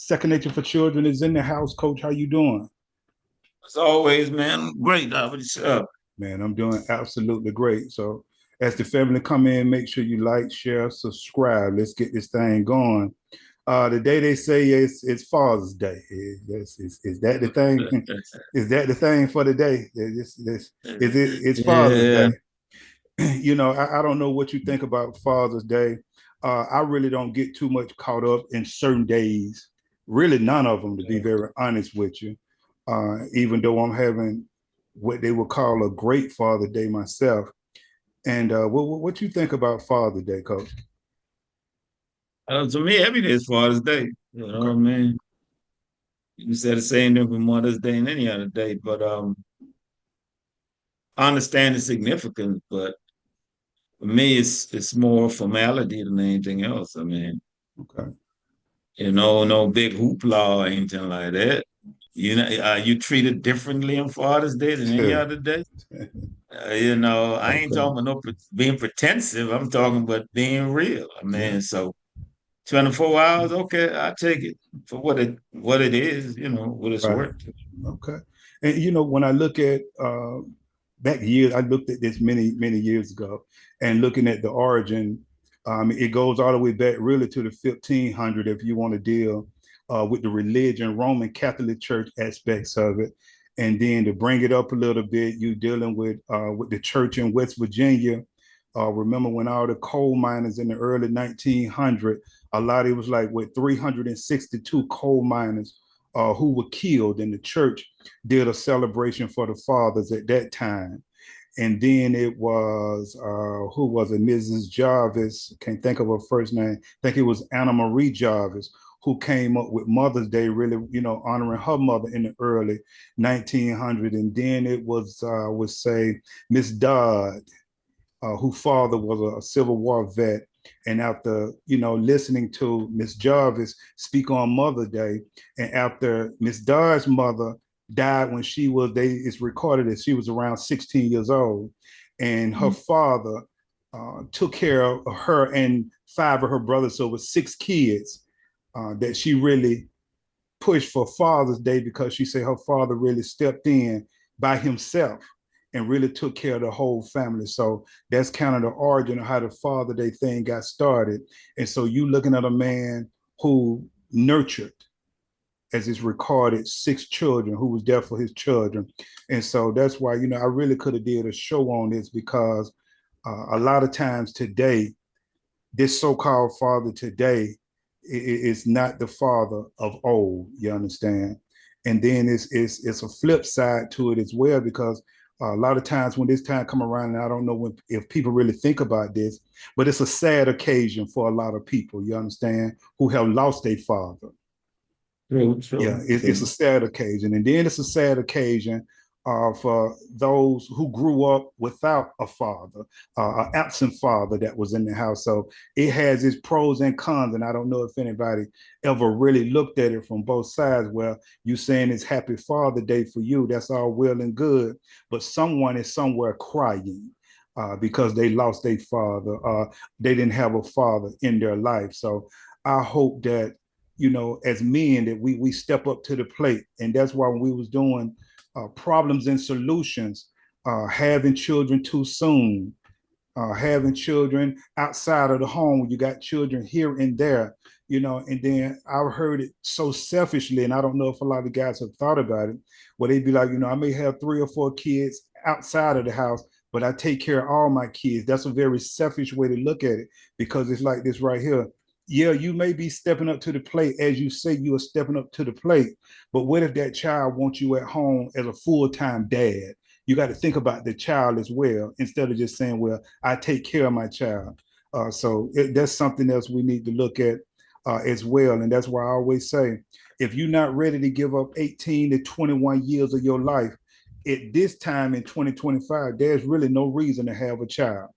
Second Nature for Children is in the house. Coach, how you doing? As always, man, great. How about yourself? Man, I'm doing absolutely great. So as the family come in, make sure you like, share, subscribe. Let's get this thing going. The day they say it's Father's Day. Is that the thing? Is that the thing for the day? It's Father's Yeah, Day. I don't know what you think about Father's Day. I really don't get too much caught up in certain days. Really, none of them, to be very honest with you. Even though I'm having what they would call a great Father Day myself. And what you think about Father's Day, Coach? to me, every day is Father's Day. You know what Okay. I mean? You said the same thing for Mother's Day and any other day, but I understand the significance. But for me, it's more formality than anything else. I mean, Okay. no big hoopla or anything like that. You treated differently on Father's Day than any Yeah. other day. I ain't Okay. talking about no being pretensive. I'm talking about being real. I Yeah. mean, so 24 hours, okay, I take it for what it is, what it's Right. worth. Okay. And when I look at back years, I looked at this many years ago, and looking at the origin, it goes all the way back really to the 1500 if you want to deal with the religion, Roman Catholic Church aspects of it, and then to bring it up a little bit, you dealing with the church in West Virginia. Remember when all the coal miners in the early 1900, a lot it was like with 362 coal miners who were killed, and the church did a celebration for the fathers at that time. And then it was who was it? Mrs. Jarvis. Can't think of her first name. I think it was Anna Marie Jarvis who came up with Mother's Day, really, honoring her mother in the early 1900s. And then it was, I would say, Miss Dodd, whose father was a Civil War vet. And after, listening to Miss Jarvis speak on Mother's Day, and after Miss Dodd's mother died when it's recorded that she was around 16 years old, and her father took care of her and five of her brothers, so it was six kids that she really pushed for Father's Day because she said her father really stepped in by himself and really took care of the whole family. So that's kind of the origin of how the Father Day thing got started. And so you looking at a man who nurtured, as it's recorded, six children, who was there for his children. And so that's why, I really could have did a show on this because a lot of times today, this so-called father today is not the father of old. You understand? And then it's a flip side to it as well because a lot of times when this time come around, and I don't know if people really think about this, but it's a sad occasion for a lot of people. You understand? Who have lost their father. True, Yeah, true, it's a true. sad occasion, and then it's a sad occasion for those who grew up without a father, an absent father that was in the house. So it has its pros and cons, and I don't know if anybody ever really looked at it from both sides. Well, you saying it's Happy Father Day for you, that's all well and good, but someone is somewhere crying. Because they lost their father, they didn't have a father in their life. So I hope that as men that we step up to the plate. And that's why when we was doing problems and solutions, having children too soon, having children outside of the home, you got children here and there, and then I've heard it so selfishly, and I don't know if a lot of guys have thought about it, where they'd be like, I may have three or four kids outside of the house, but I take care of all my kids. That's a very selfish way to look at it because it's like this right here. Yeah, you may be stepping up to the plate as you say you are stepping up to the plate, but what if that child wants you at home as a full-time dad? You got to think about the child as well instead of just saying, well, I take care of my child. That's something else we need to look at as well. And that's why I always say, if you're not ready to give up 18 to 21 years of your life at this time in 2025, there's really no reason to have a child.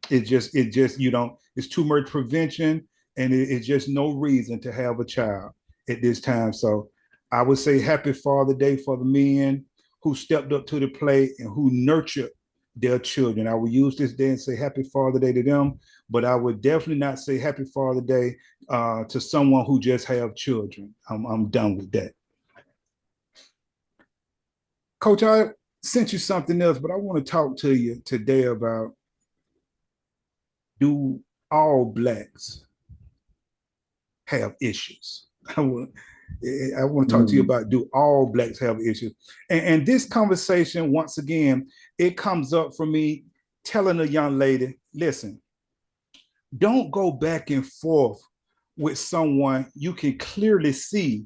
It just it's too much prevention, and it's just no reason to have a child at this time. So I would say Happy Father Day for the men who stepped up to the plate and who nurtured their children. I would use this day and say Happy Father Day to them, but I would definitely not say Happy Father Day to someone who just have children. I'm done with that. Coach, I sent you something else, but I want to talk to you today about, do all blacks have issues? I want to talk to you about, do all blacks have issues? And this conversation, once again, it comes up for me telling a young lady, listen, don't go back and forth with someone you can clearly see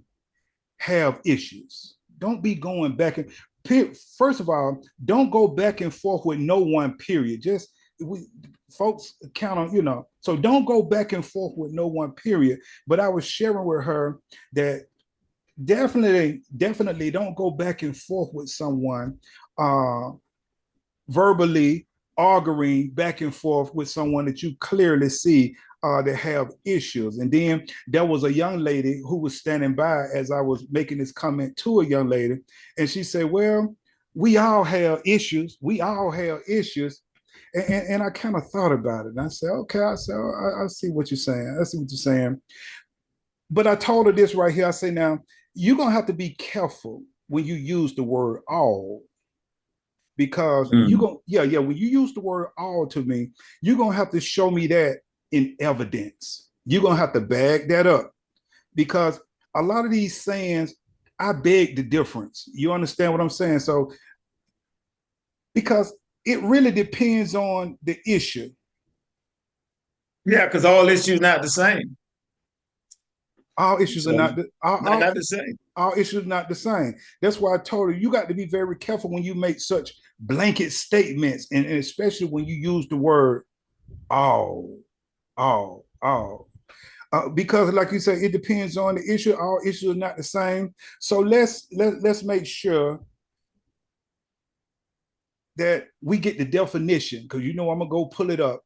have issues. Don't be going back and, first of all, don't go back and forth with no one, period. Just folks count on, so don't go back and forth with no one, period. But I was sharing with her that definitely don't go back and forth with someone verbally arguing back and forth with someone that you clearly see that have issues. And then there was a young lady who was standing by as I was making this comment to a young lady, and she said, well, we all have issues. We all have issues. And I kind of thought about it. And I said, okay, I said, I see what you're saying. I see what you're saying. But I told her this right here. I say, now, you're going to have to be careful when you use the word all, because you go, yeah, when you use the word all to me, you're going to have to show me that in evidence. You're going to have to bag that up, because a lot of these sayings, I beg the difference. You understand what I'm saying? So, because it really depends on the issue. Yeah, because all issues not the same. All issues So, are not not the same. All issues are not the same. That's why I told her, you got to be very careful when you make such blanket statements, and especially when you use the word all, all. Because, like you said, it depends on the issue. All issues are not the same. So let's make sure that we get the definition, because I'm gonna go pull it up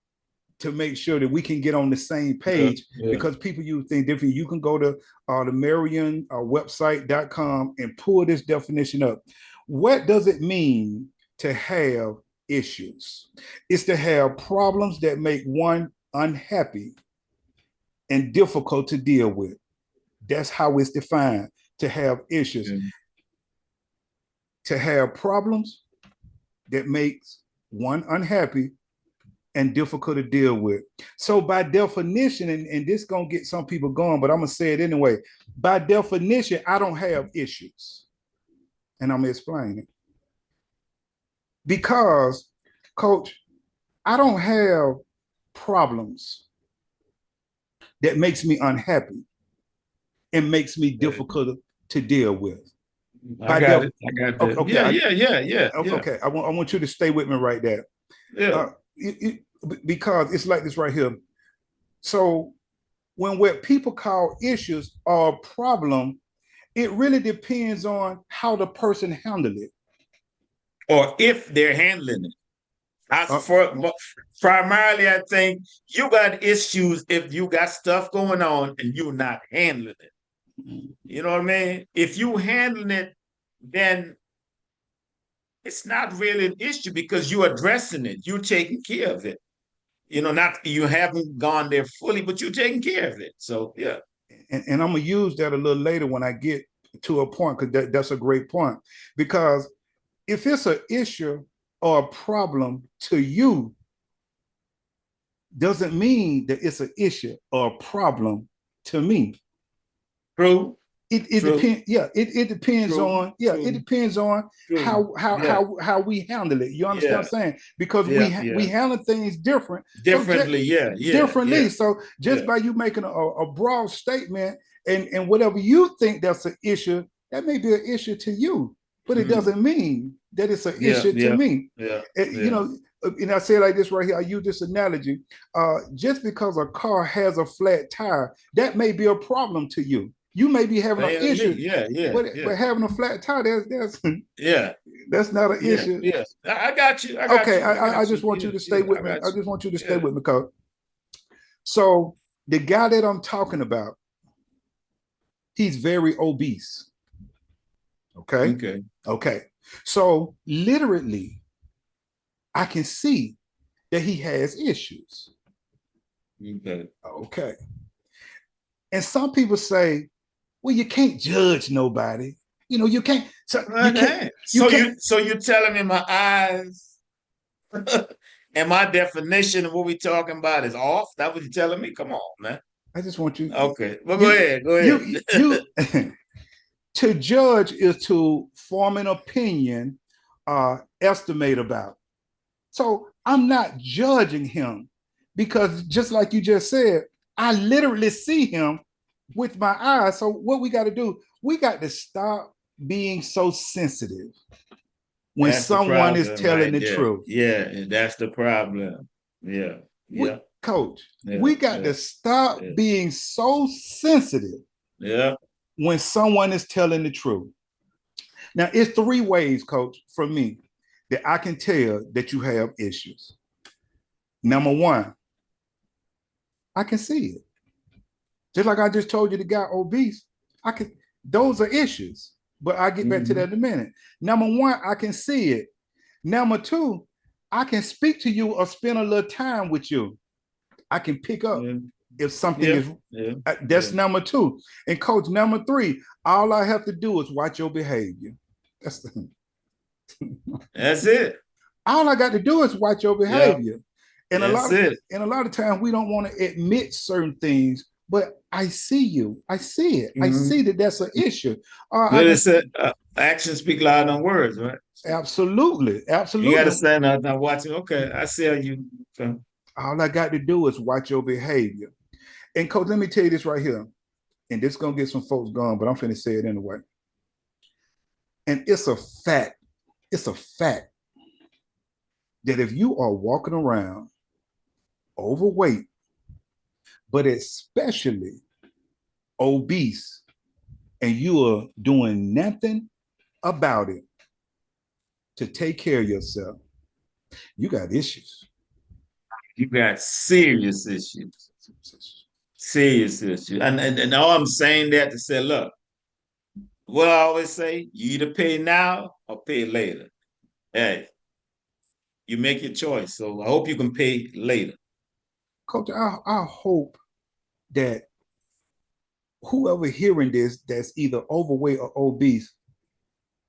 to make sure that we can get on the same page, because people use things different. You can go to the Merriam website.com and pull this definition up. What does it mean to have issues? It's to have problems that make one unhappy and difficult to deal with. That's how it's defined, to have issues. To have problems that makes one unhappy and difficult to deal with. So by definition, and this gonna get some people going, but I'm gonna say it anyway. By definition, I don't have issues. And I'm gonna explain it. Because, Coach, I don't have problems that makes me unhappy and makes me difficult to deal with. I got it. Okay. Yeah. Okay, I want you to stay with me right there. Yeah. Because it's like this right here. So when what people call issues are a problem, it really depends on how the person handled it. Or if they're handling it. Primarily, I think you got issues if you got stuff going on and you're not handling it. You know what I mean? If you handling it, then it's not really an issue because you're addressing it. You're taking care of it. Not you haven't gone there fully, but you're taking care of it. So yeah. And I'm gonna use that a little later when I get to a point, because that's a great point. Because if it's an issue or a problem to you, doesn't mean that it's an issue or a problem to me. True. It depends. Yeah, it depends on. Yeah, it depends on how we handle it. You understand what I'm saying? Because we handle things differently. Differently. So just by you making a broad statement and whatever you think that's an issue, that may be an issue to you, but it doesn't mean that it's an issue to me. And I say it like this right here. I use this analogy. Just because a car has a flat tire, that may be a problem to you. You may be having an issue, but having a flat tire, that's not an issue. Yeah, I got you. I just want you to stay with me. I just want you to stay with me, Coach. So the guy that I'm talking about, he's very obese. Okay. So literally, I can see that he has issues. Okay. Okay. And some people say, well, you can't judge nobody. You know, you can't, so you can't, Okay. you So can't. you're telling me my eyes and my definition of what we talking about is off? That what you're telling me? Come on, man. I just want you, Okay. Well, go you, ahead. Go you, ahead. to judge is to form an opinion, estimate about. So I'm not judging him because just like you just said, I literally see him with my eyes. So what we got to do, we got to stop being so sensitive when That's the someone is problem telling right the there. truth. Yeah, that's the problem. Yeah. We, Yeah. coach, Yeah. we got Yeah. to stop Yeah. being so sensitive Yeah. when someone is telling the truth. Now, it's three ways, coach, for me that I can tell that you have issues. Number one, I can see it. Just like I just told you, the guy obese, I can. Those are issues, but I get back to that in a minute. Number one, I can see it. Number two, I can speak to you or spend a little time with you. I can pick up Yeah. if something Yeah. is. Yeah. That's Yeah. number two. And coach, number three, all I have to do is watch your behavior. That's the, That's it. all I got to do is watch your Yeah. behavior. And a That's lot of it. and a lot of times we don't want to admit certain things, but I see you. I see it. I see Mm-hmm. that that's an issue. I What can is it? Actions speak louder than words, right? So absolutely, you got to absolutely. stand up and watching. Okay, I see how you. Okay. All I got to do is watch your behavior. And coach, let me tell you this right here. And this is gonna get some folks gone, but I'm finna say it anyway. And it's a fact. It's a fact that if you are walking around overweight, but especially obese, and you are doing nothing about it to take care of yourself, you got issues. You got serious issues. Serious issues. And all I'm saying that to say, look, what I always say, you either pay now or pay later. Hey, you make your choice. So I hope you can pay later. Coach, I hope that whoever hearing this that's either overweight or obese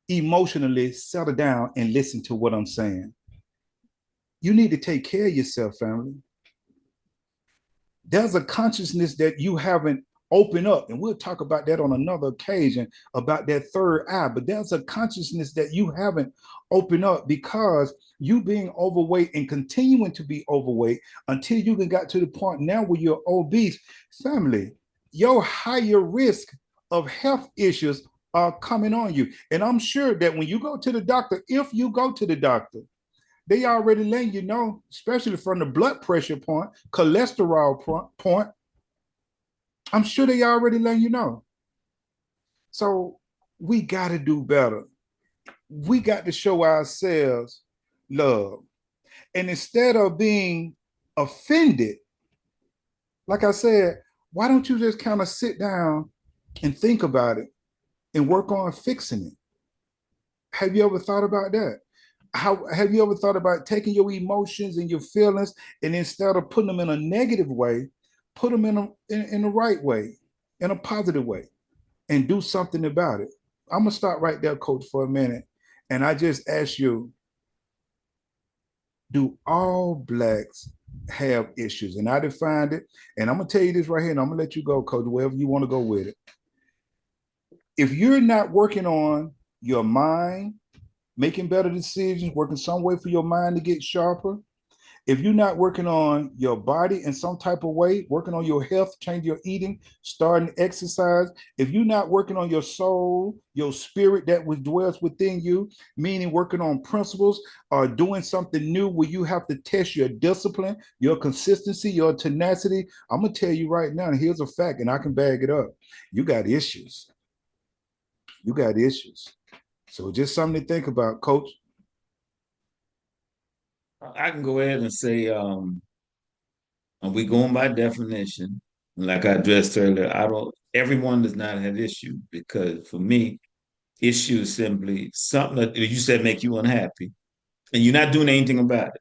emotionally settle down and listen to what I'm saying. You need to take care of yourself, family. There's a consciousness that you haven't opened up, and we'll talk about that on another occasion about that third eye. But there's a consciousness that you haven't opened up because you being overweight and continuing to be overweight until you got to the point now where you're obese. Family, your higher risk of health issues are coming on you. And I'm sure that when you go to the doctor, if you go to the doctor, they already letting you know, especially from the blood pressure point, cholesterol point. I'm sure they already letting you know. So we got to do better. We got to show ourselves love. And instead of being offended, like I said, why don't you just kind of sit down and think about it and work on fixing it? Have you ever thought about that? How have you ever thought about taking your emotions and your feelings and instead of putting them in a negative way, put them in the right way, in a positive way, and do something about it? I'm gonna stop right there, coach, for a minute. And I just ask you, do all blacks have issues? And I defined it, and I'm gonna tell you this right here, and I'm gonna let you go, coach, wherever you want to go with it. If you're not working on your mind, making better decisions, working some way for your mind to get sharper, if you're not working on your body in some type of way, working on your health, change your eating, starting exercise, if you're not working on your soul, your spirit that was dwells within you, meaning working on principles or doing something new where you have to test your discipline, your consistency, your tenacity, I'm gonna tell you right now, and here's a fact, and I can bag it up. You got issues. You got issues. So just something to think about, coach. I can go ahead and say, and we going by definition, like I addressed earlier, I don't everyone does not have issues because for me, issue is simply something that you said make you unhappy. and you're not doing anything about it.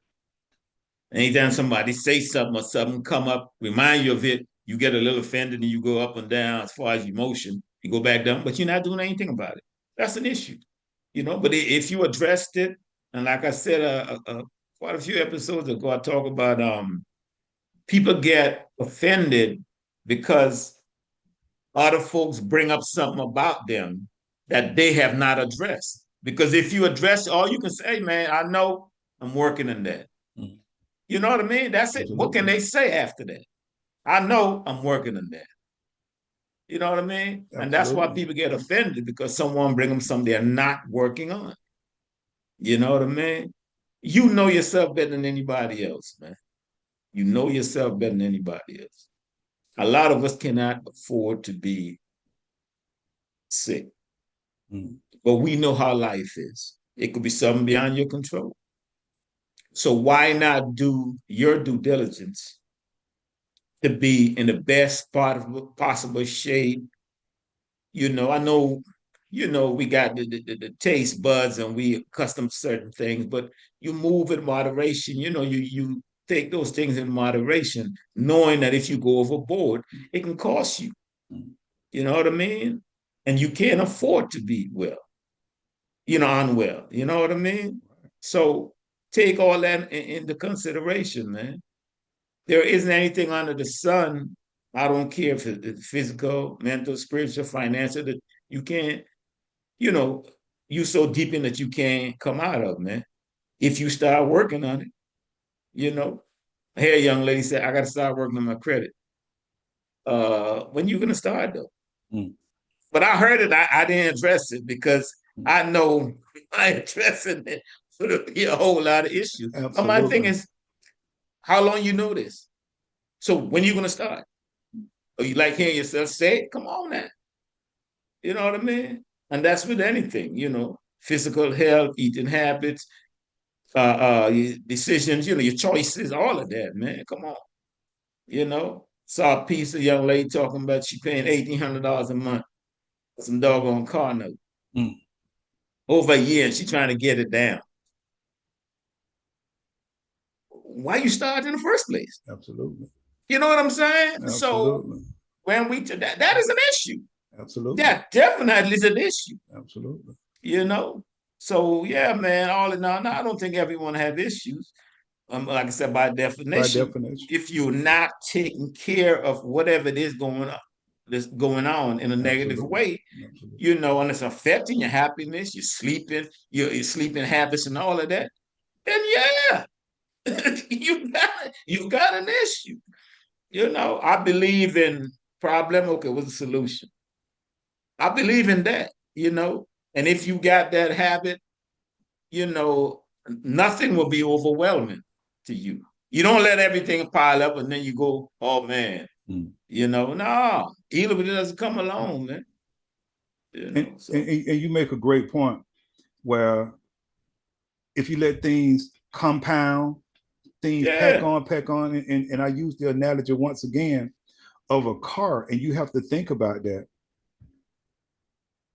Anytime somebody say something or something come up, remind you of it, you get a little offended and you go up and down as far as emotion. You go back down, but you're not doing anything about it. That's an issue, you know. But if you addressed it, and like I said, quite a few episodes ago, I talk about people get offended because other folks bring up something about them that they have not addressed. Because if you address all you can say, man, I know I'm working on that. Mm-hmm. You know what I mean? That's it. Absolutely. What can they say after that? I know I'm working on that. You know what I mean? Absolutely. And that's why people get offended, because someone bring them something they're not working on. You know what I mean? You know yourself better than anybody else, man. You know yourself better than anybody else. A lot of us cannot afford to be sick. Mm. But we know how life is. It could be something beyond your control. So why not do your due diligence to be in the best possible shape? You know, I know, you know, we got the taste buds and we accustomed to certain things, but you move in moderation. You know, you take those things in moderation, knowing that if you go overboard, it can cost you. You know what I mean? And you can't afford to be well, you know, unwell. You know what I mean? So take all that into consideration, man. There isn't anything under the sun. I don't care if it's physical, mental, spiritual, financial, that you can't, you know, you so deep in that you can't come out of, man. If you start working on it, you know. Hey, a young lady said, I got to start working on my credit. When you gonna start though? Mm. But I heard it, I didn't address it because I know I addressing it would be a whole lot of issues. But my thing is, how long you know this? So when you gonna start? Or you like hearing yourself say it? Come on now. You know what I mean? And that's with anything, you know, physical health, eating habits, decisions, you know, your choices, all of that, man. Come on. You know, saw a piece of young lady talking about she paying $1,800 a month for some doggone car note. Mm. Over a year, and she trying to get it down. Why you start in the first place? Absolutely. You know what I'm saying? Absolutely. So when we that is an issue. Absolutely. That definitely is an issue. Absolutely. You know? So yeah, man, all in all, now I don't think everyone have issues. Like I said, by definition, if you're not taking care of whatever it is going on, that's going on in a negative way, you know, and it's affecting your happiness, your sleeping, your sleeping habits, and all of that, then yeah, you got an issue. You know, I believe in problem. Okay, what's the solution? I believe in that. You know, and if you got that habit, you know, nothing will be overwhelming to you. You don't let everything pile up and then you go, oh man, you know, no, either it doesn't come along, man. You know, and you make a great point where if you let things compound, things pack on, and I use the analogy once again of a car, and you have to think about that.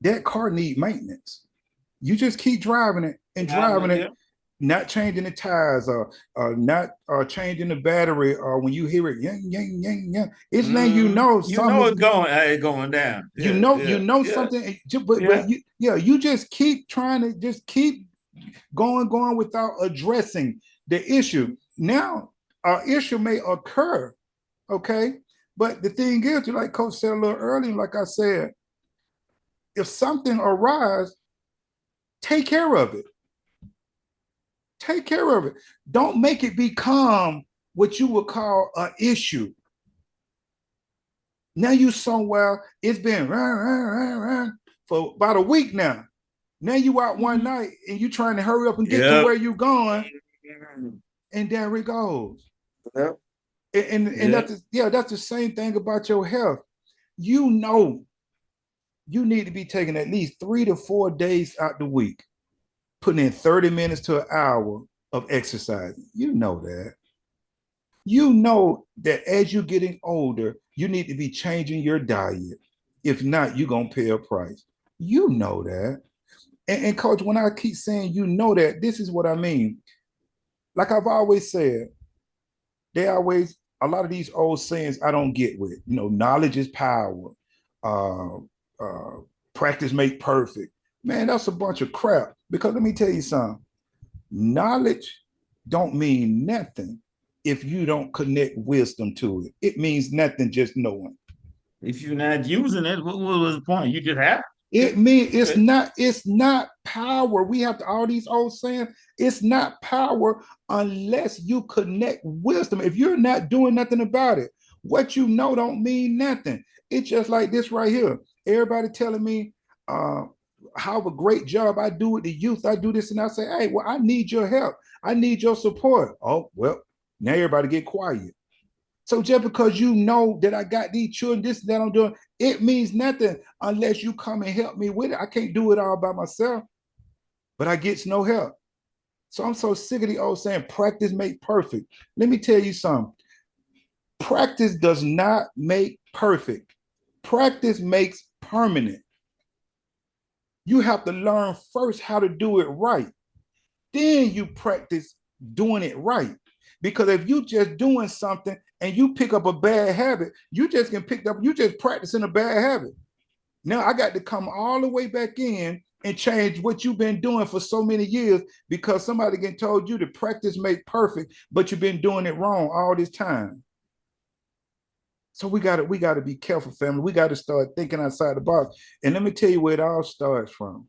That car need maintenance. You just keep driving it and driving it, not changing the tires or not changing the battery, or when you hear it, yang, yang, yang, yang, it's letting you know something. You know it's going down. You know something, but you just keep trying to just keep going without addressing the issue. Now, our issue may occur, okay? But the thing is, like Coach said a little earlier, like I said, if something arises, take care of it. Take care of it. Don't make it become what you would call an issue. Now you somewhere, it's been for about a week now. Now you out one night and you trying to hurry up and get to where you going, and there it goes. Yep. And that's the same thing about your health. You know, you need to be taking at least 3 to 4 days out the week, putting in 30 minutes to an hour of exercise. You know that. You know that as you're getting older, you need to be changing your diet. If not, you're going to pay a price. You know that. And coach, when I keep saying you know that, this is what I mean. Like I've always said, they always a lot of these old sayings I don't get with. You know, knowledge is power. Uh, uh, Practice make perfect. Man, that's a bunch of crap. Because let me tell you something. Knowledge don't mean nothing if you don't connect wisdom to it. It means nothing just knowing. If you're not using it, what was the point? You just have It to. means it's not power. We have to all these old saying, it's not power unless you connect wisdom. If you're not doing nothing about it, what you know don't mean nothing. It's just like this right here. Everybody telling me how a great job I do with the youth. I do this and I say, hey, well, I need your help. I need your support. Oh, well, now everybody get quiet. So just because you know that I got these children, this and that I'm doing, it means nothing unless you come and help me with it. I can't do it all by myself, but I get no help. So I'm so sick of the old saying, practice make perfect. Let me tell you something. Practice does not make perfect. Practice makes permanent. You have to learn first how to do it right. Then you practice doing it right. Because if you just doing something and you pick up a bad habit, you just can pick up, you just practicing a bad habit. Now I got to come all the way back in and change what you've been doing for so many years because somebody can told you to practice make perfect, but you've been doing it wrong all this time. So we gotta be careful, family. We got to start thinking outside the box. And let me tell you where it all starts from.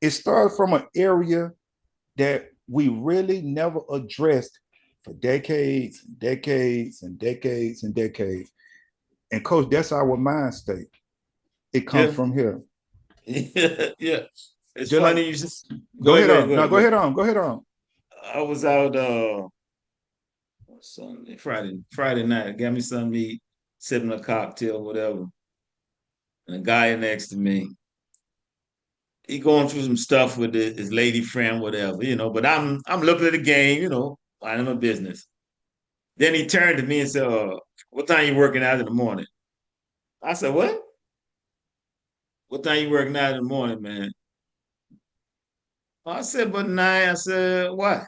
It starts from an area that we really never addressed for decades, decades, and decades and decades. And coach, that's our mind state. It comes Yeah. from here. Yeah. It's Just like funny you just go go ahead, ahead go ahead, on. go No, ahead, go go ahead. ahead on. Go ahead on. I was out Sunday, Friday night. Got me something to eat, sipping a cocktail, whatever. And a guy next to me, he going through some stuff with his lady friend, whatever, But I'm looking at the game, minding my business. Then he turned to me and said, "What time you working out in the morning?" I said, "What? What time you working out in the morning, man?" I said, "But 9." I said, "Why?"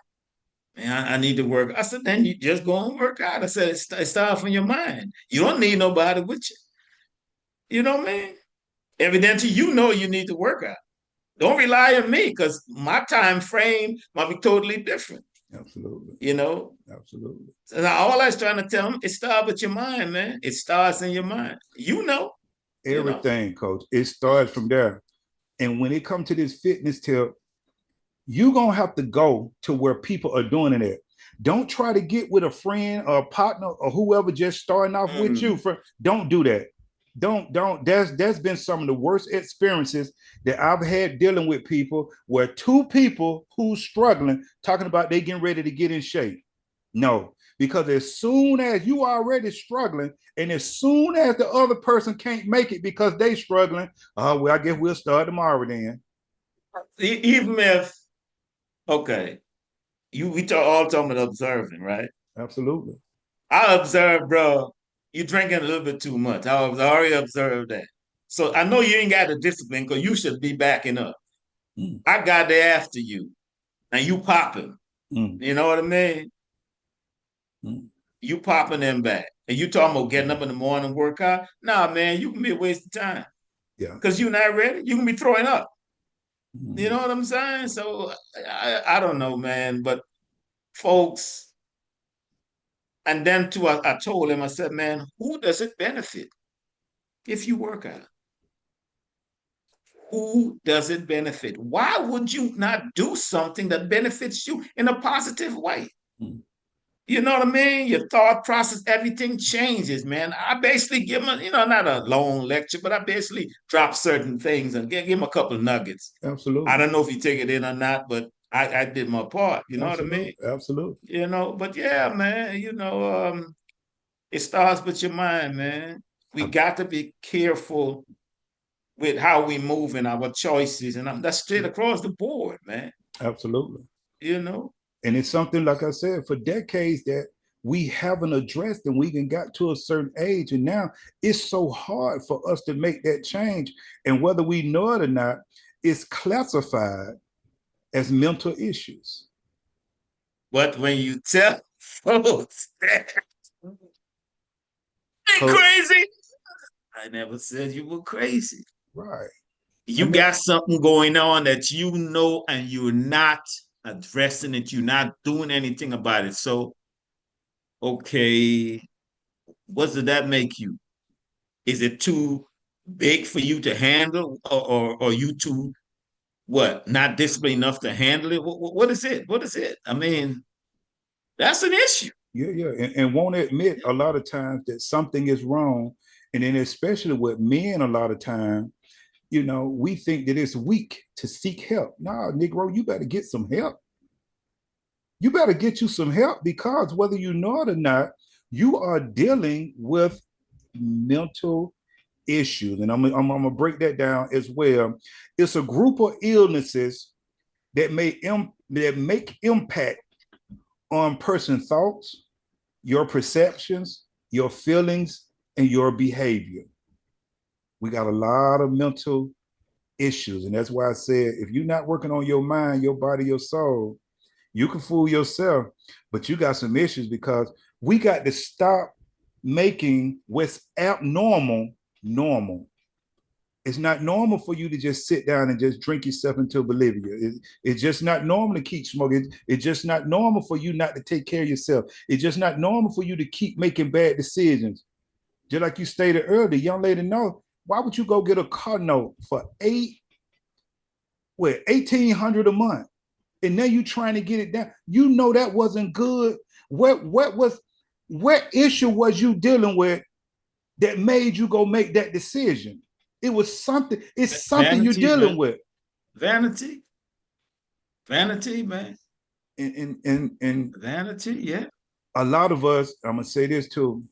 Man, I need to work. I said, "Then you just go and work out." I said, it starts from your mind. You don't need nobody with you. You know what I mean? Evidently, you know you need to work out. Don't rely on me because my time frame might be totally different. Absolutely. You know, Absolutely. so now all I was trying to tell them, it starts with your mind, man. It starts in your mind. You know. Everything, coach. It starts from there. And when it comes to this fitness tip, you're gonna have to go to where people are doing it at. Don't try to get with a friend or a partner or whoever just starting off with you. Mm. Don't do that. Don't. There's been some of the worst experiences that I've had dealing with people where two people who's struggling talking about they getting ready to get in shape. No, because as soon as you are already struggling, and as soon as the other person can't make it because they struggling, oh well, I guess we'll start tomorrow then. Even if, okay, we all talking about observing, right? Absolutely. I observed, bro, you drinking a little bit too much. I was already observed that. So I know you ain't got the discipline because you should be backing up. Mm, I got there after you. Now you popping. mm, You know what I mean? mm. You popping them back. And you talking about getting up in the morning workout? Nah, man, you can be a waste of time. Yeah. Because you're not ready. You can be throwing up. You Mm. know what I'm saying? So I don't know, man. But folks, and then too, I told him, I said, man, who does it benefit if you work out? Who does it benefit? Why would you not do something that benefits you in a positive way? Mm. You know what I mean? Your thought process, everything changes, man. I basically give them, not a long lecture, but I basically drop certain things and give them a couple of nuggets. I Absolutely. don't know if you take it in or not, but I did my part. You know what I mean? Absolutely. Absolutely. But yeah, man, it starts with your mind, man. We got to be careful with how we move and our choices, and that's straight across the board, man. Absolutely. You know, And it's something, like I said, for decades that we haven't addressed and we can got to a certain age. And now it's so hard for us to make that change. And whether we know it or not, is classified as mental issues. But when you tell folks that ain't Coach, crazy, I never said you were crazy. right. You And that, got something going on that you know and you're not addressing it, you're not doing anything about it. So, okay, what does that make you? Is it too big for you to handle, or you too what? Not disciplined enough to handle it? What is it? What is it? I mean, that's an issue. yeah. And won't admit a lot of times that something is wrong. And then especially with men, a lot of time, we think that it's weak to seek help. Nah, Negro, you better get some help. You better get you some help, because whether you know it or not, you are dealing with mental issues. And I'm going to break that down as well. It's a group of illnesses that make impact on person thoughts, your perceptions, your feelings, and your behavior. We got a lot of mental issues. And that's why I said, if you're not working on your mind, your body, your soul, you can fool yourself, but you got some issues, because we got to stop making what's abnormal normal. It's not normal for you to just sit down and just drink yourself into oblivion. It's just not normal to keep smoking. It's just not normal for you not to take care of yourself. It's just not normal for you to keep making bad decisions. Just like you stated earlier, the young lady, know, why would you go get a car note for 1,800 a month? And now you trying to get it down. You know that wasn't good. What issue was you dealing with that made you go make that decision? It was something. It's something you're Vanity, dealing man. with. Vanity. Vanity, man. And Vanity, yeah. a lot of us, I'm gonna say this too.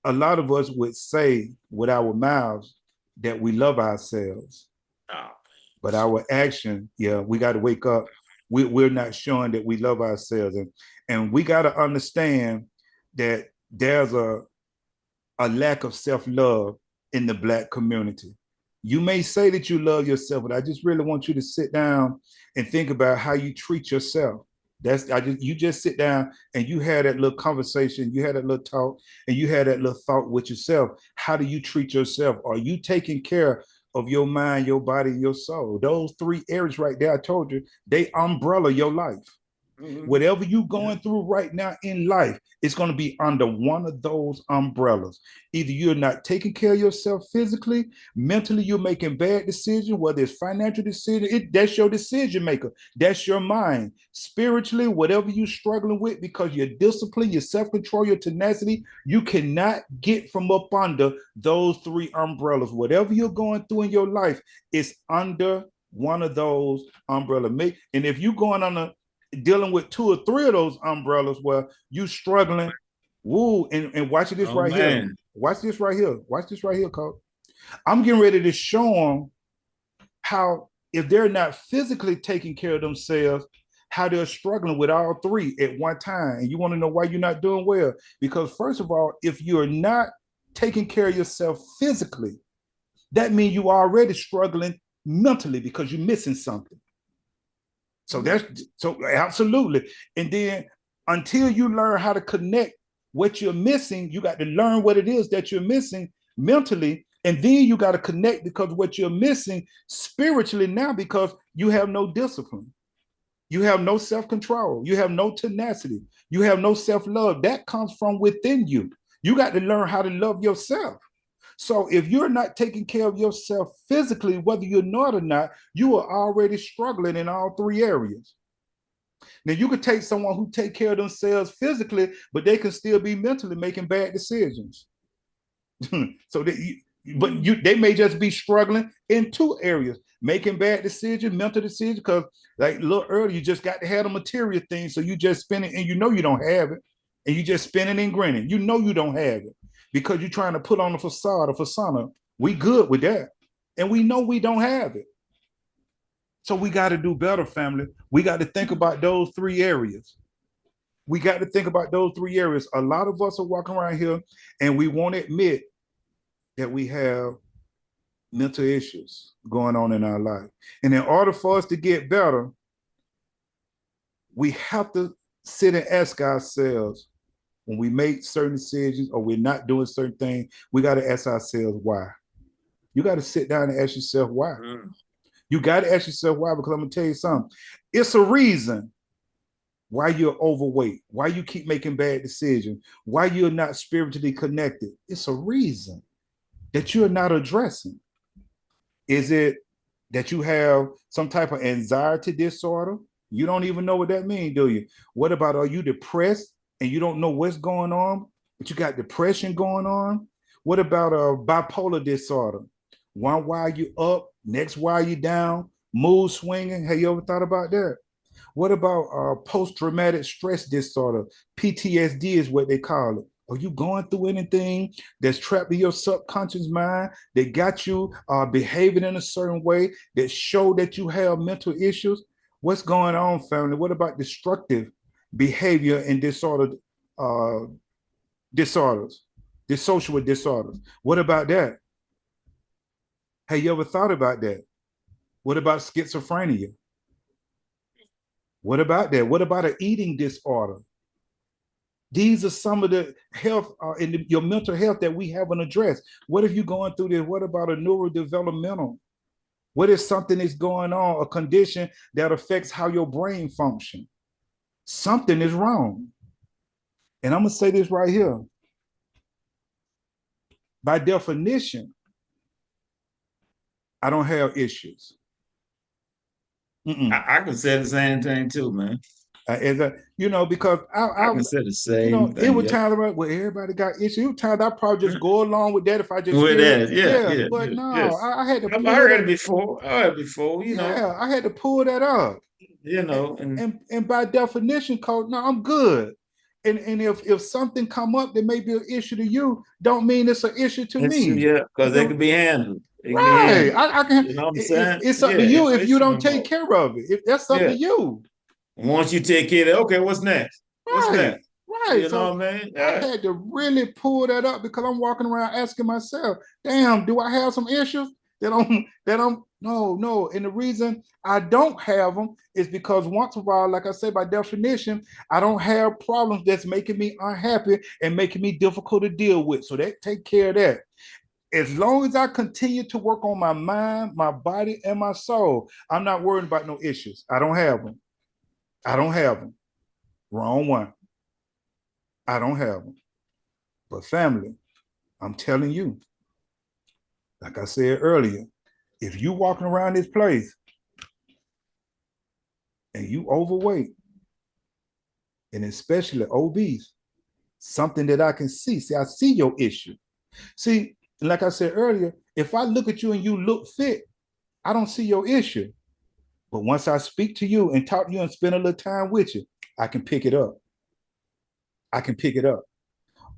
A lot of us would say with our mouths that we love ourselves, Oh, but our action, yeah, we got to wake up. We're not showing that we love ourselves, and we got to understand that there's a lack of self-love in the Black community. You may say that you love yourself, but I just really want you to sit down and think about how you treat yourself. You just sit down and you had that little conversation, you had that little talk, and you had that little thought with yourself. How do you treat yourself? Are you taking care of your mind, your body, your soul? Those three areas right there, I told you, they umbrella your life. mm-hmm. Whatever you're going through right now in life, it's going to be under one of those umbrellas. Either you're not taking care of yourself physically, mentally, you're making bad decisions, whether it's financial decision, that's your decision maker. That's your mind. Spiritually, whatever you're struggling with, because your discipline, your self-control, your tenacity, you cannot get from up under those three umbrellas. Whatever you're going through in your life is under one of those umbrellas. And if you're going on a dealing with two or three of those umbrellas where you struggling, woo, and watch this Oh right here. man. Watch this right here. Watch this right here, Coach. I'm getting ready to show them how, if they're not physically taking care of themselves, how they're struggling with all three at one time. And you want to know why you're not doing well? Because first of all, if you're not taking care of yourself physically, that means you are already struggling mentally because you're missing something. So absolutely. And then until you learn how to connect what you're missing, you got to learn what it is that you're missing mentally. And then you got to connect, because what you're missing spiritually now, because you have no discipline. You have no self-control. You have no tenacity. You have no self-love. That comes from within you. You got to learn how to love yourself. So if you're not taking care of yourself physically, whether you know it or not, you are already struggling in all three areas. Now you could take someone who take care of themselves physically, but they can still be mentally making bad decisions. So they may just be struggling in two areas, making bad decisions, mental decisions, because like a little earlier, you just got to have the material things. So you just spend it and you know you don't have it. And you just spinning and grinning. You know you don't have it because you're trying to put on a facade, a persona. We good with that. And we know we don't have it. So we got to do better, family. We got to think about those three areas. We got to think about those three areas. A lot of us are walking around here and we won't admit that we have mental issues going on in our life. And in order for us to get better, we have to sit and ask ourselves when we make certain decisions or we're not doing certain things, we got to ask ourselves why. You got to sit down and ask yourself why. You got to ask yourself why, because I'm going to tell you something. It's a reason why you're overweight, why you keep making bad decisions, why you're not spiritually connected. It's a reason that you're not addressing. Is it that you have some type of anxiety disorder? You don't even know what that means, do you? What about, are you depressed and you don't know what's going on, but you got depression going on? What about a bipolar disorder? One while you up, next while you down, mood swinging. Have you ever thought about that? What about post-traumatic stress disorder? PTSD is what they call it. Are you going through anything that's trapped in your subconscious mind that got you behaving in a certain way that show that you have mental issues? What's going on, family? What about destructive behavior and uh, disorders, dissociative disorders? What about that? Have you ever thought about that? What about schizophrenia? What about that? What about an eating disorder? These are some of the health in your mental health that we haven't addressed. What if you're going through this? What about a neurodevelopmental? What if something is going on, a condition that affects how your brain function? Something is wrong. And I'm going to say this right here. By definition, I don't have issues. I can say the same thing too, man. Because I can say the same it thing. was Yep. times where everybody got issues. It was times I probably just go along with that if I just With hear it. that, yeah, Yeah, yeah, but yeah, no, yes. I had to I pull heard it that. before. I heard it before, Yeah, I had to pull that up. and And by definition, coach, no, I'm good. And if something come up that may be an issue to you, don't mean it's an issue to it's, me. yeah, because they You can be handled. They can be right? handled. I can. You know what I'm saying? It's up Yeah, to you if you it's don't take remote. care of it. If that's up to Yeah. you. Once you take care of it, okay, what's next? What's Right, next? right. You know So what I mean? I had to really pull that up because I'm walking around asking myself, damn, do I have some issues that I'm no. And the reason I don't have them is because once in a while, like I say, by definition, I don't have problems that's making me unhappy and making me difficult to deal with. So that take care of that. As long as I continue to work on my mind, my body, and my soul, I'm not worried about no issues. I don't have them. I don't have them. Wrong one. I don't have them. But family, I'm telling you, like I said earlier, if you walking around this place and you overweight and especially obese, something that I can see. See, I see your issue. See, like I said earlier, if I look at you and you look fit, I don't see your issue. But once I speak to you and talk to you and spend a little time with you, I can pick it up. I can pick it up.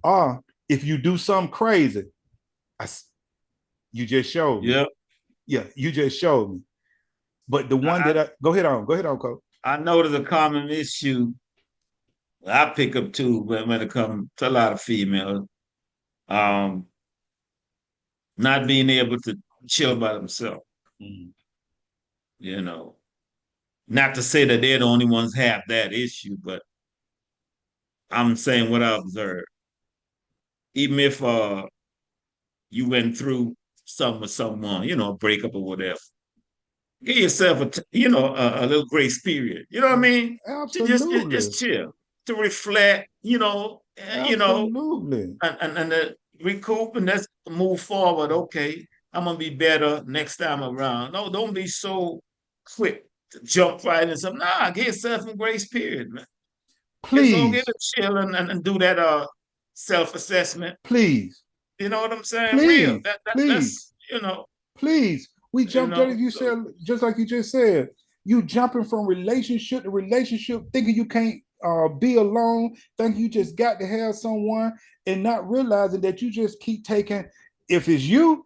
Or if you do something crazy, I, you just showed me. Yep. Yeah, you just showed me. But the one I, that go ahead on, Coach. I know there's a common issue I pick up too when it comes to a lot of females. Um, not being able to chill by themselves. Mm. You know, not to say that they're the only ones have that issue, but I'm saying what I observed. Even if you went through something with someone, a breakup or whatever, give yourself a little grace period. You know what I mean? To Absolutely. just chill, to reflect. Absolutely. And recoup and let's move forward. Okay, I'm gonna be better next time around. No, don't be so quick to jump right in something. Nah, give yourself some grace period, man. Just go get Please, a chill and do that self-assessment. please, You know what I'm saying? Real. please, please, That's please. We jumped just like you so said, just like you just said. You jumping from relationship to relationship, thinking you can't be alone, thinking you just got to have someone, and not realizing that you just keep taking. If it's you,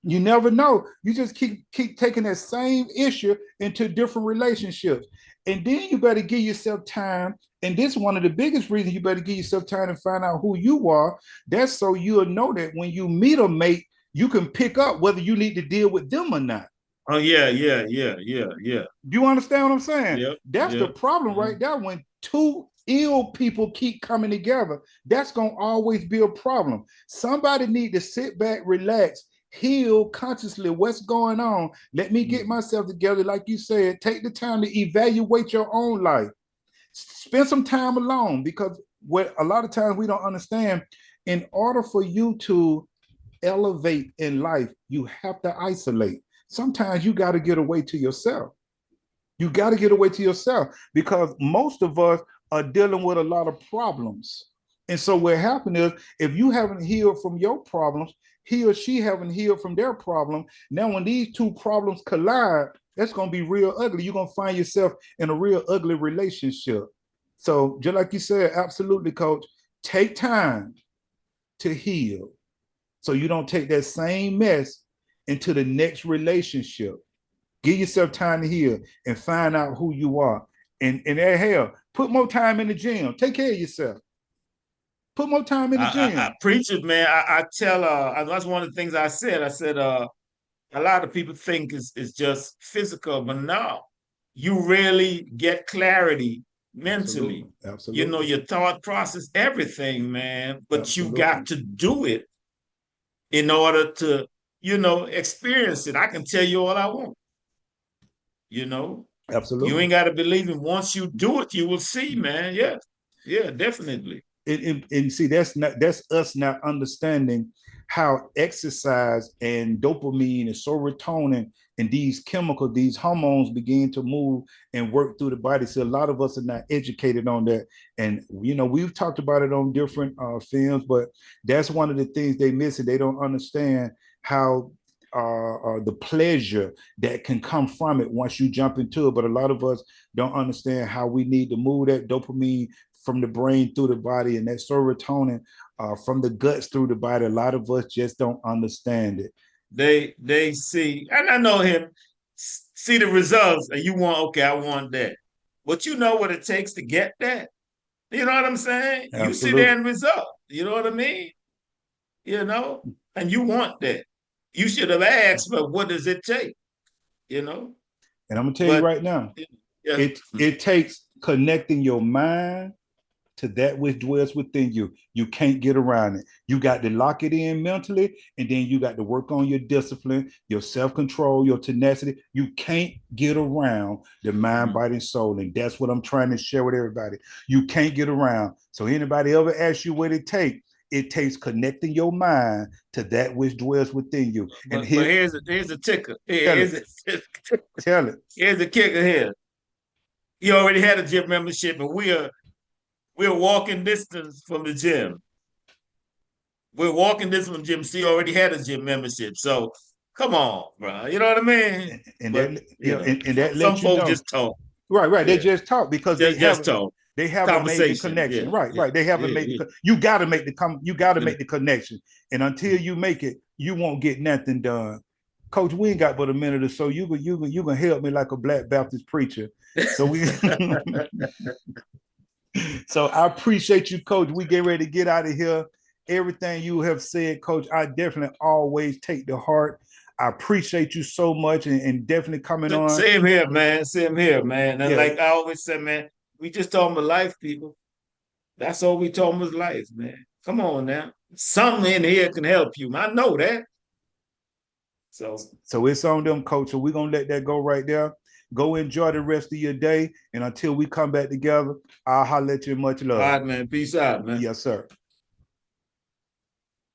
you never know. You just keep taking that same issue into different relationships. And then you better give yourself time. And this is one of the biggest reasons you better give yourself time to find out who you are. That's so you'll know that when you meet a mate, you can pick up whether you need to deal with them or not. Oh yeah, yeah, yeah, yeah, yeah. Do you understand what I'm saying? Yep, That's the yep. problem right there. When two ill people keep coming together, that's going to always be a problem. Somebody need to sit back, relax, heal consciously what's going on. Let me get myself together. Like you said, take the time to evaluate your own life. Spend some time alone, because what a lot of times we don't understand, in order for you to elevate in life, you have to isolate. Sometimes you got to get away to yourself. You got to get away to yourself, because most of us are dealing with a lot of problems. And so what happened is, if you haven't healed from your problems, he or she haven't healed from their problem. Now, when these two problems collide, that's going to be real ugly. You're going to find yourself in a real ugly relationship. So just like you said, absolutely, coach, take time to heal, so you don't take that same mess into the next relationship. Give yourself time to heal and find out who you are. And hell, put more time in the gym. Take care of yourself. Put more time in the I gym. preach it, man. I tell that's one of the things I said. I said a lot of people think it's just physical, but no, you really get clarity mentally. Absolutely. You know, Absolutely. your thought process, everything, man. But you got Absolutely. to do it in order to, you know, experience it. I can tell you all I want, you know. You Absolutely. ain't got to believe it. Once you do it, you will see, man. Yeah. Yeah, definitely. And see, that's us not understanding how exercise and dopamine and serotonin and these chemicals, these hormones begin to move and work through the body. So a lot of us are not educated on that. And you know, we've talked about it on different films, but that's one of the things they miss, and they don't understand how the pleasure that can come from it once you jump into it. But a lot of us don't understand how we need to move that dopamine from the brain through the body, and that serotonin from the guts through the body. A lot of us just don't understand it. They see, and I know him, see the results, and you want, okay, I want that. But you know what it takes to get that. You know what I'm saying? You see the Absolutely. end result. You know what I mean? You know, and you want that. You should have asked, but what does it take? You know, And I'm gonna tell you but right now, yeah, it takes connecting your mind to that which dwells within you. You can't get around it. You got to lock it in mentally, and then you got to work on your discipline, your self-control, your tenacity. You can't get around the mind, body, and soul. And that's what I'm trying to share with everybody. You can't get around. So anybody ever asks you what it takes connecting your mind to that which dwells within you. And but here, here's a ticker. tell it, tell it. Here's the kicker here. You already had a gym membership, and we're walking distance from the gym. We're walking distance from the gym. So you already had a gym membership. So come on, bro. You know what I mean? And But that, you know, and that some lets you folks know. just talk. Right. They Yeah, just talk because just talk. they haven't made the Conversation. connection. Yeah, yeah, Right. They haven't yeah, made yeah. you got to make you got to make the connection. And until you make it, you won't get nothing done. Coach, we ain't got but a minute or so. You gonna help me like a Black Baptist preacher. So we so I appreciate you, Coach. We get ready to get out of here. Everything you have said, Coach, I definitely always take to heart. I appreciate you so much, and definitely coming on. Same here, man. Same here, man. And Yeah, like I always say, man, we just talking about life, people. That's all we talking about life, man. Come on now. Something in here can help you. I know that. So, so it's on them, Coach. So we're gonna let that go right there. Go enjoy the rest of your day, and until we come back together, I'll holler at you. Much all love. right, man. Peace out, man. Yes, sir.